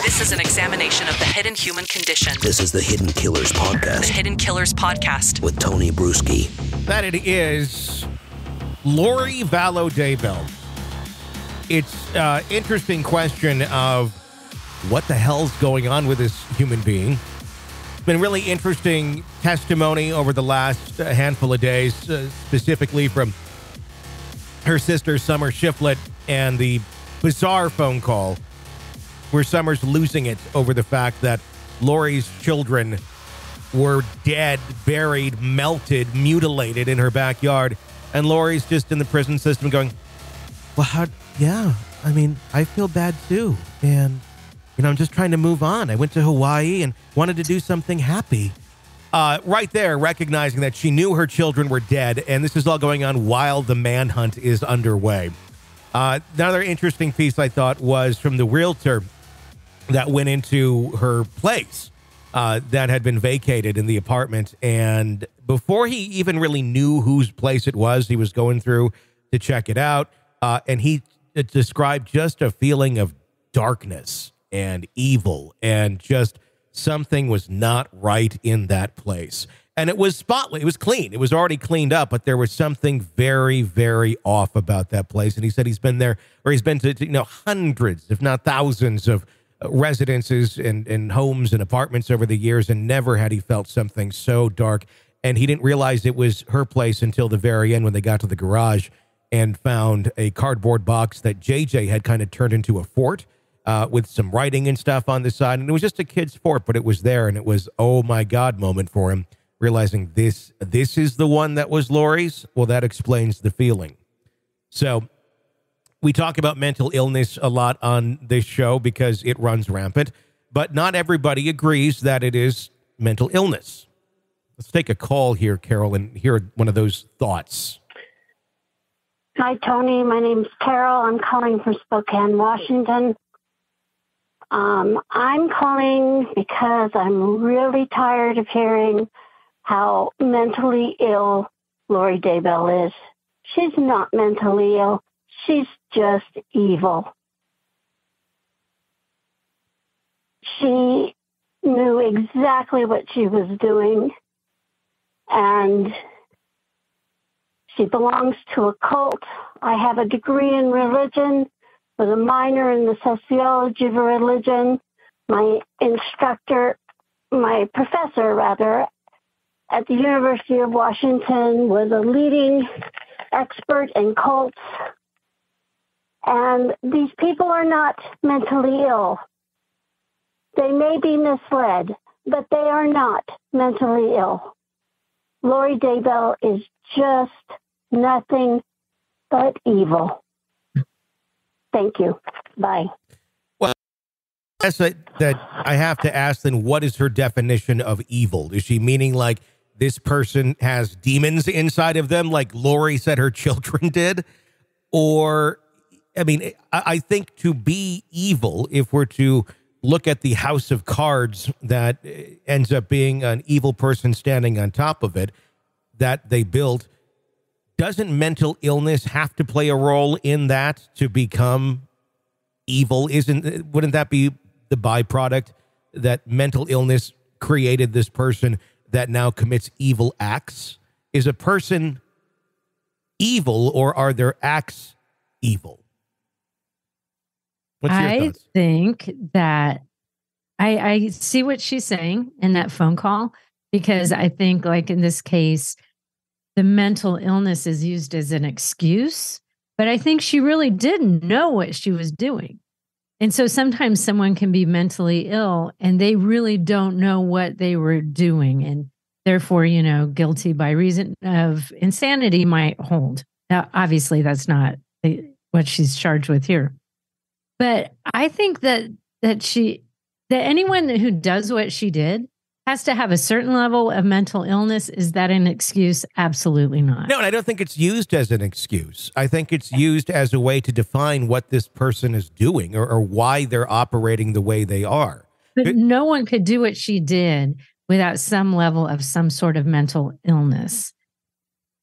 This is an examination of the hidden human condition. This is the Hidden Killers Podcast. The Hidden Killers Podcast. With Tony Bruschi. That it is Lori Vallow Daybell. It's an interesting question of what the hell's going on with this human being. It's been really interesting testimony over the last handful of days, specifically from her sister, Summer Shiflett, and the bizarre phone call where Summer's losing it over the fact that Lori's children were dead, buried, melted, mutilated in her backyard. And Lori's just in the prison system going, well, I feel bad too. And, I'm just trying to move on. I went to Hawaii and wanted to do something happy. Right there, recognizing that she knew her children were dead. And this is all going on while the manhunt is underway. Another interesting piece I thought was from the realtor that went into her place that had been vacated in the apartment. And before he even really knew whose place it was, he was going through to check it out. And he described just a feeling of darkness and evil, and just something was not right in that place. And it was spotless. It was clean. It was already cleaned up, but there was something very, very off about that place. And he said he's been there, or he's been to hundreds, if not thousands, of residences and homes and apartments over the years, and never had he felt something so dark. And he didn't realize it was her place until the very end when they got to the garage and found a cardboard box that JJ had kind of turned into a fort with some writing and stuff on the side. And it was just a kid's fort, but it was there, and it was, oh my God moment for him, realizing this is the one that was Lori's. Well, that explains the feeling. So we talk about mental illness a lot on this show because it runs rampant, but not everybody agrees that it is mental illness. Let's take a call here, Carol, and hear one of those thoughts. Hi, Tony. My name's Carol. I'm calling from Spokane, Washington. I'm calling because I'm really tired of hearing how mentally ill Lori Daybell is. She's not mentally ill. She's just evil. She knew exactly what she was doing, and she belongs to a cult. I have a degree in religion with a minor in the sociology of religion. My professor at the University of Washington was a leading expert in cults. And these people are not mentally ill. They may be misled, but they are not mentally ill. Lori Daybell is just nothing but evil. Thank you. Bye. Well, that's that I have to ask then, what is her definition of evil? Is she meaning like this person has demons inside of them, like Lori said her children did? Or, I think to be evil, if we're to look at the house of cards that ends up being an evil person standing on top of it that they built, doesn't mental illness have to play a role in that to become evil? Wouldn't that be the byproduct, that mental illness created this person that now commits evil acts? Is a person evil, or are their acts evil? What's your thoughts? I think that I see what she's saying in that phone call, because I think, like in this case, the mental illness is used as an excuse, but I think she really didn't know what she was doing. And so sometimes someone can be mentally ill and they really don't know what they were doing, and therefore, guilty by reason of insanity might hold. Now, obviously, that's not what she's charged with here. But I think that anyone who does what she did has to have a certain level of mental illness. Is that an excuse? Absolutely not. No, and I don't think it's used as an excuse. I think it's used as a way to define what this person is doing, or why they're operating the way they are. But no one could do what she did without some level of some sort of mental illness.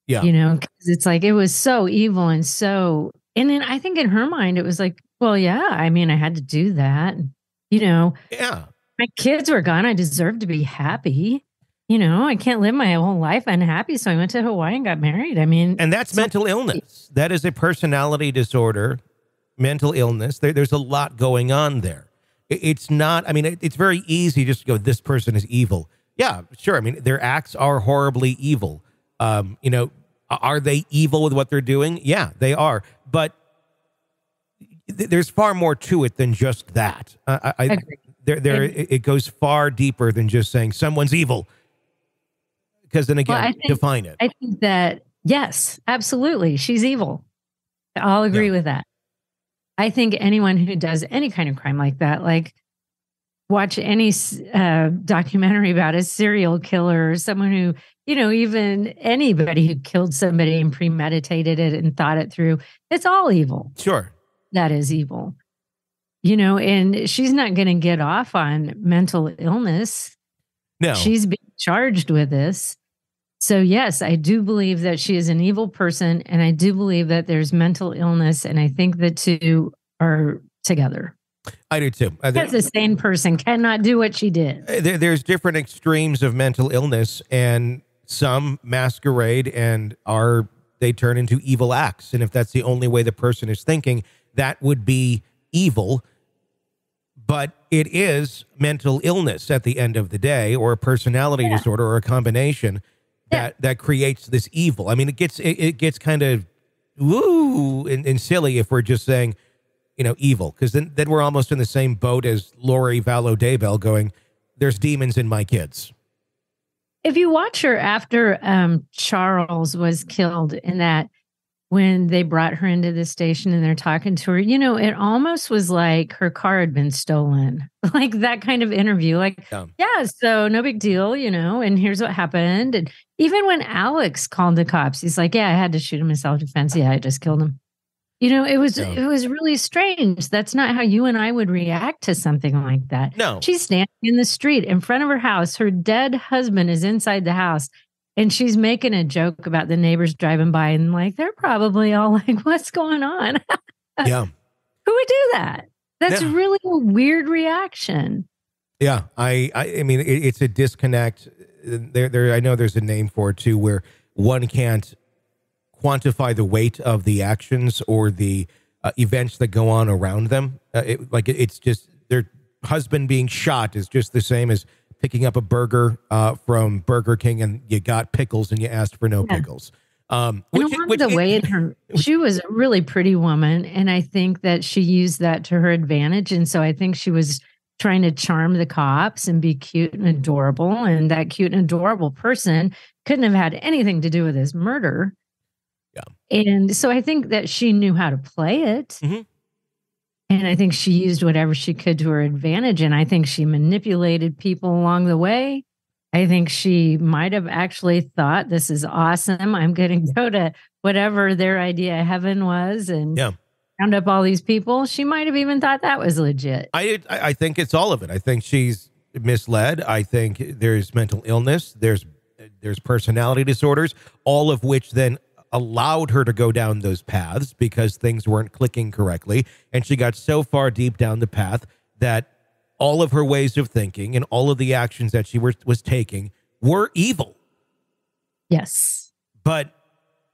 Yeah. Because it's like, it was so evil and so, and then I think in her mind, it was like, well, yeah, I had to do that. Yeah. My kids were gone. I deserve to be happy. I can't live my whole life unhappy. So I went to Hawaii and got married. I mean, And that's mental illness. That is a personality disorder, mental illness. There's a lot going on there. It's not, I mean, it's very easy just to go, this person is evil. Yeah, sure. I mean, their acts are horribly evil. Are they evil with what they're doing? Yeah, they are. But there's far more to it than just that. I agree. It goes far deeper than just saying someone's evil. Because then again, define it. I think that, yes, absolutely. She's evil. I'll agree with that. I think anyone who does any kind of crime like that, like watch any documentary about a serial killer or someone who, even anybody who killed somebody and premeditated it and thought it through, it's all evil. Sure. That is evil. And she's not going to get off on mental illness. No. She's being charged with this. So, yes, I do believe that she is an evil person, and I do believe that there's mental illness, and I think the two are together. I do too. Because a sane person cannot do what she did. There's different extremes of mental illness, and some masquerade and they turn into evil acts. And if that's the only way the person is thinking, that would be evil. But it is mental illness at the end of the day, or a personality disorder, or a combination that creates this evil. I mean, it gets kind of woo and silly if we're just saying, evil, because then we're almost in the same boat as Lori Vallow Daybell going, there's demons in my kids. If you watch her after Charles was killed, in that when they brought her into the station and they're talking to her, it almost was like her car had been stolen, like that kind of interview. Like, yeah, so no big deal, and here's what happened. And even when Alex called the cops, he's like, yeah, I had to shoot him in self-defense. Yeah, I just killed him. It was really strange. That's not how you and I would react to something like that. No. She's standing in the street in front of her house. Her dead husband is inside the house. And she's making a joke about the neighbors driving by, and like, they're probably all like, what's going on? Yeah. Who would do that? That's really a weird reaction. Yeah. I mean, it's a disconnect. I know there's a name for it too, where one can't quantify the weight of the actions or the events that go on around them. It's just their husband being shot is just the same as picking up a burger from Burger King and you got pickles and you asked for no pickles. She was a really pretty woman, and I think that she used that to her advantage. And so I think she was trying to charm the cops and be cute and adorable. And that cute and adorable person couldn't have had anything to do with his murder. Yeah. And so I think that she knew how to play it. Mm-hmm. And I think she used whatever she could to her advantage. And I think she manipulated people along the way. I think she might have actually thought, this is awesome. I'm going to go to whatever their idea of heaven was and round up all these people. She might have even thought that was legit. I think it's all of it. I think she's misled. I think there's mental illness. There's personality disorders, all of which then allowed her to go down those paths because things weren't clicking correctly. And she got so far deep down the path that all of her ways of thinking and all of the actions that she was taking were evil. Yes. But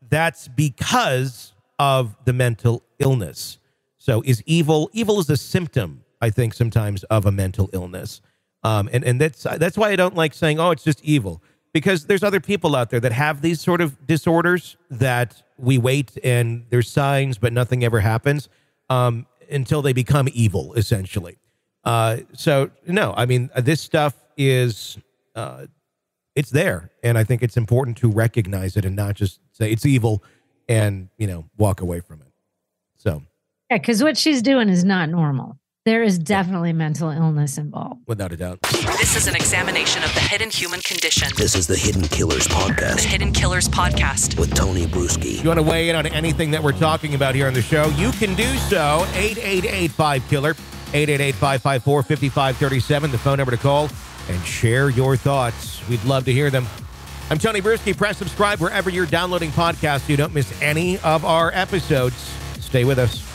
that's because of the mental illness. So is evil is a symptom, I think, sometimes of a mental illness. And that's why I don't like saying, oh, it's just evil. Because there's other people out there that have these sort of disorders that we wait and there's signs, but nothing ever happens until they become evil, essentially. So, no, I mean, this stuff is, it's there. And I think it's important to recognize it and not just say it's evil and, walk away from it. So. Yeah, because what she's doing is not normal. There is definitely mental illness involved. Without a doubt. This is an examination of the hidden human condition. This is the Hidden Killers Podcast. The Hidden Killers Podcast. With Tony Bruschi. If you want to weigh in on anything that we're talking about here on the show, you can do so. 888-5-KILLER. 888-554-5537. The phone number to call and share your thoughts. We'd love to hear them. I'm Tony Bruschi. Press subscribe wherever you're downloading podcasts so you don't miss any of our episodes. Stay with us.